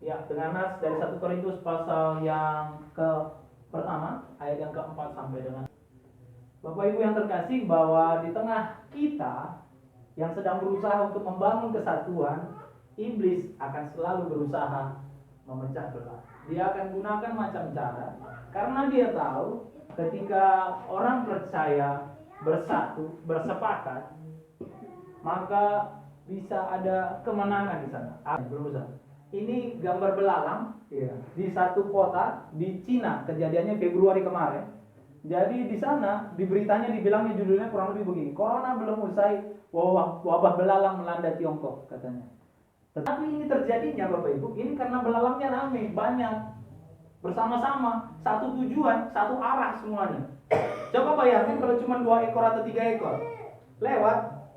Ya, dengan nas dari 1 Korintus pasal yang ke pertama, ayat yang keempat sampai dengan Bapak Ibu yang terkasih, bahwa di tengah kita yang sedang berusaha untuk membangun kesatuan, iblis akan selalu berusaha memecah belah. Dia akan gunakan macam cara, karena dia tahu ketika orang percaya bersatu, bersepakat, maka bisa ada kemenangan di sana. Berusaha. Ini gambar belalang, ya, di satu kota di Cina, kejadiannya Februari kemarin. Jadi di sana di beritanya dibilangnya judulnya kurang lebih begini: Corona belum usai, wabah belalang melanda Tiongkok, katanya. Tetapi ini terjadinya Bapak Ibu, ini karena belalangnya ramai, banyak, bersama-sama, satu tujuan, satu arah semuanya. Coba bayangin kalau cuma 2 ekor atau 3 ekor lewat,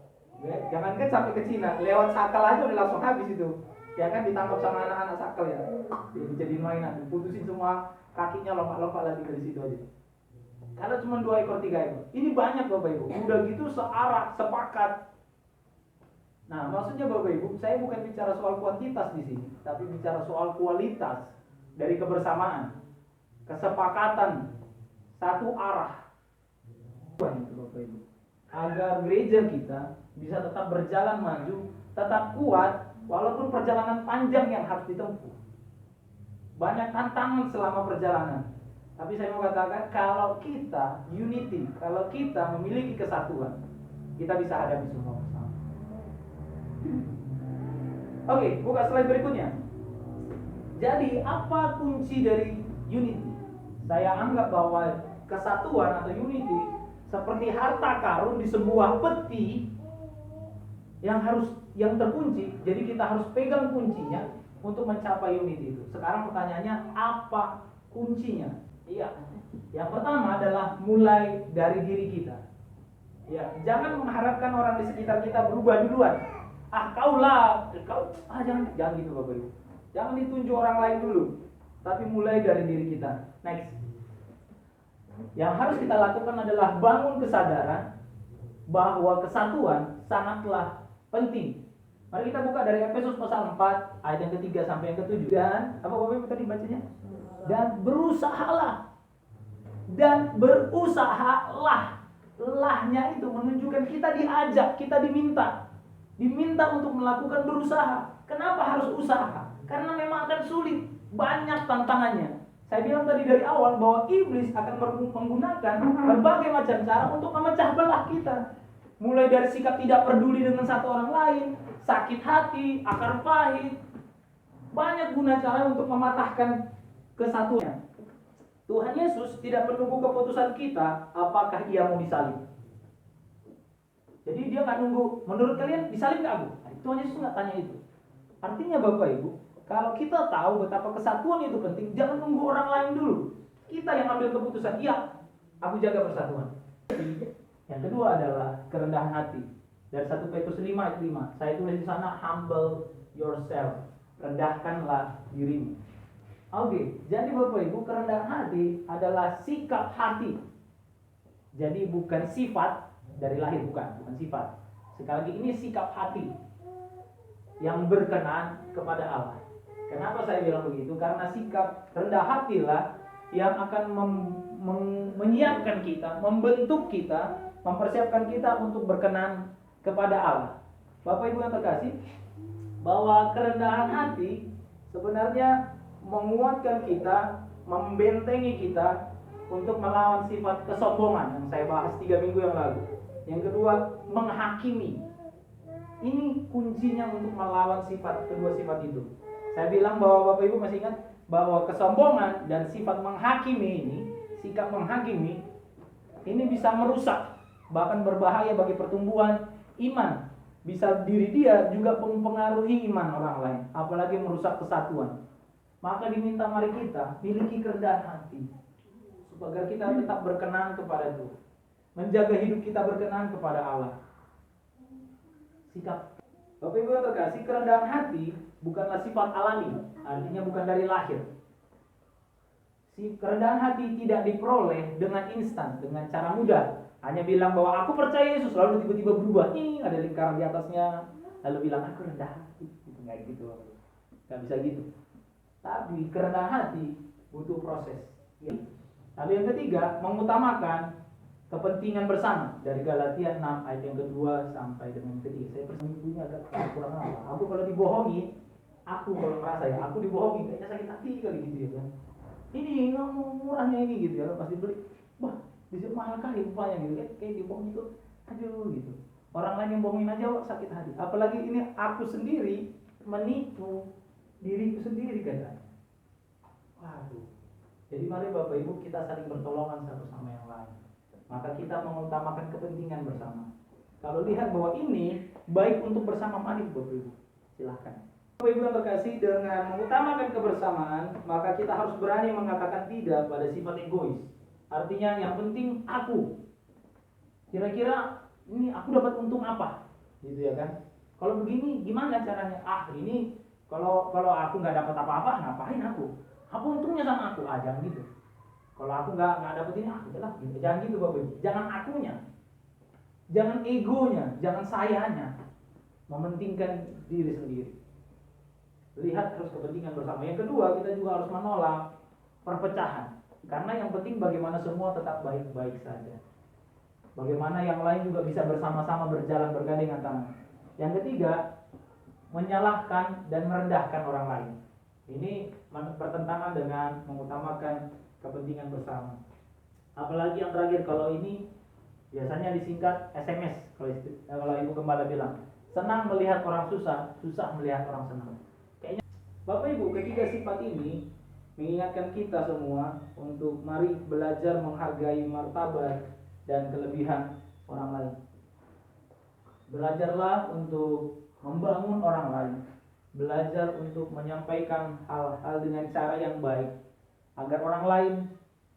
jangankan sampai ke Cina, lewat Sakal aja udah langsung habis itu. Ya kan, ditangkap sama anak-anak Sakal ya, jadi mainan, putusin semua kakinya, lompat-lompat lagi dari situ aja. Karena cuma 2 ekor 3 ekor, ini banyak Bapak Ibu, udah gitu searah, sepakat. Nah, maksudnya Bapak Ibu, saya bukan bicara soal kuantitas di sini, tapi bicara soal kualitas dari kebersamaan, kesepakatan, satu arah. Itu Bapak Ibu, agar gereja kita bisa tetap berjalan maju, tetap kuat, walaupun perjalanan panjang yang harus ditempuh. Banyak tantangan selama perjalanan. Tapi saya mau katakan, kalau kita unity, kalau kita memiliki kesatuan, kita bisa hadapi semua bersama. Oke, buka slide berikutnya. Jadi, apa kunci dari unity? Saya anggap bahwa kesatuan atau unity seperti harta karun di sebuah peti yang terkunci. Jadi kita harus pegang kuncinya untuk mencapai unity itu. Sekarang pertanyaannya, apa kuncinya? Iya. Yang pertama adalah mulai dari diri kita. Ya, jangan mengharapkan orang di sekitar kita berubah duluan. Kau jangan gitu Bapak Ibu. Jangan ditunjuk orang lain dulu, tapi mulai dari diri kita. Next. Yang harus kita lakukan adalah bangun kesadaran bahwa kesatuan sangatlah penting. Mari kita buka dari Efesus pasal 4 ayat yang ke-3 sampai yang ke-7. Dan apa Bapak Ibu tadi bacanya? Dan berusahalah. Lahnya itu menunjukkan kita diajak, kita diminta untuk melakukan berusaha. Kenapa harus usaha? Karena memang akan sulit, banyak tantangannya. Saya bilang tadi dari awal bahwa iblis akan menggunakan berbagai macam cara untuk memecah belah kita. Mulai dari sikap tidak peduli dengan satu orang lain, sakit hati, akar pahit. Banyak guna cara untuk mematahkan kesatuan. Tuhan Yesus tidak menunggu keputusan kita apakah ia mau disalib. Jadi dia nggak nunggu, menurut kalian disalib nggak aku? Tuhan Yesus nggak tanya itu. Artinya Bapak Ibu, kalau kita tahu betapa kesatuan itu penting, jangan nunggu orang lain dulu. Kita yang ambil keputusan, iya, aku jaga persatuan. Yang kedua adalah kerendahan hati. Dari 1 Petrus 5 ayat 5, saya tulis di sana, humble yourself, rendahkanlah dirimu. Oke, jadi Bapak Ibu, kerendahan hati adalah sikap hati. Jadi bukan sifat dari lahir, bukan sifat. Sekali lagi, ini sikap hati yang berkenan kepada Allah. Kenapa saya bilang begitu? Karena sikap rendah hatilah yang akan menyiapkan kita, membentuk kita, mempersiapkan kita untuk berkenan kepada Allah. Bapak Ibu yang terkasih, bahwa kerendahan hati sebenarnya menguatkan kita, membentengi kita untuk melawan sifat kesombongan yang saya bahas 3 minggu yang lalu. Yang kedua, menghakimi. Ini kuncinya untuk melawan kedua sifat itu. Saya bilang bahwa Bapak Ibu masih ingat bahwa kesombongan dan sifat menghakimi ini, sikap menghakimi ini bisa merusak, bahkan berbahaya bagi pertumbuhan iman. Bisa diri dia juga mempengaruhi iman orang lain, apalagi merusak kesatuan. Maka diminta mari kita miliki kerendahan hati, agar kita tetap berkenan kepada Tuhan, menjaga hidup kita berkenan kepada Allah. Sikap Bapak Ibu yang terkasih, kerendahan hati bukanlah sifat alami, artinya bukan dari lahir. Kerendahan hati tidak diperoleh dengan instan, dengan cara mudah. Hanya bilang bahwa aku percaya Yesus, lalu tiba-tiba berubah, ada lingkaran di atasnya, lalu bilang aku rendah hati. Nggak gitu, nggak bisa gitu. Tapi kerendahan hati butuh proses. Lalu yang ketiga, mengutamakan kepentingan bersama. Dari Galatia 6 ayat yang kedua sampai dengan ketiga. Saya persembunyi agak kurang apa. Aku kalau dibohongi, aku kalau merasa ya, aku dibohongi kayaknya sakit hati kali gitu ya kan. Ini nggak mau murahnya ini gitu ya, pasti beli. Wah, bisa mahal kali rupanya gitu kan. Kayak dibohongi tuh, aduh gitu. Orang lain yang bohongin aja wah, sakit hati. Apalagi ini aku sendiri menipu diriku sendiri kan. Waduh. Jadi mari Bapak Ibu kita saling bertolongan satu sama yang lain. Maka kita mengutamakan kepentingan bersama. Kalau lihat bahwa ini baik untuk bersama, mari Bapak Ibu. Silahkan. Bapak Ibu yang terkasih, dengan mengutamakan kebersamaan, maka kita harus berani mengatakan tidak pada sifat egois. Artinya yang penting aku. Kira-kira ini aku dapat untung apa? Gitu ya kan? Kalau begini gimana caranya? Ini kalau aku nggak dapat apa-apa, ngapain aku? Apa untungnya sama aku? Jangan gitu. Kalau aku nggak dapet ini, udahlah gitu. Jangan gitu Bapak Ibu. Jangan akunya, jangan egonya, jangan sayanya, mementingkan diri sendiri. Lihat harus kepentingan bersama. Yang kedua, kita juga harus menolak perpecahan. Karena yang penting bagaimana semua tetap baik-baik saja. Bagaimana yang lain juga bisa bersama-sama berjalan bergandengan tangan. Yang ketiga, menyalahkan dan merendahkan orang lain. Ini bertentangan dengan mengutamakan kepentingan bersama. Apalagi yang terakhir, kalau ini biasanya disingkat SMS. Kalau Ibu Gembala bilang, senang melihat orang susah, susah melihat orang senang. Kayaknya Bapak Ibu, ketiga sifat ini mengingatkan kita semua untuk mari belajar menghargai martabat dan kelebihan orang lain. Belajarlah untuk membangun orang lain. Belajar untuk menyampaikan hal-hal dengan cara yang baik agar orang lain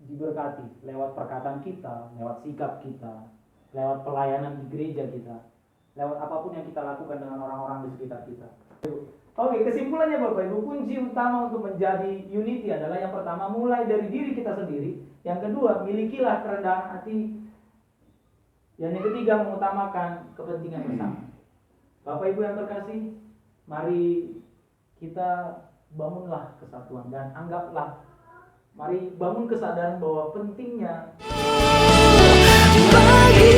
diberkati lewat perkataan kita, lewat sikap kita, lewat pelayanan di gereja kita, lewat apapun yang kita lakukan dengan orang-orang di sekitar kita. Oke, kesimpulannya Bapak Ibu, kunci utama untuk menjadi unity adalah yang pertama, mulai dari diri kita sendiri. Yang kedua, milikilah kerendahan hati. Yang ketiga, mengutamakan kepentingan bersama. Bapak Ibu yang terkasih, mari kita bangunlah kesatuan dan anggaplah, mari bangun kesadaran bahwa pentingnya bagi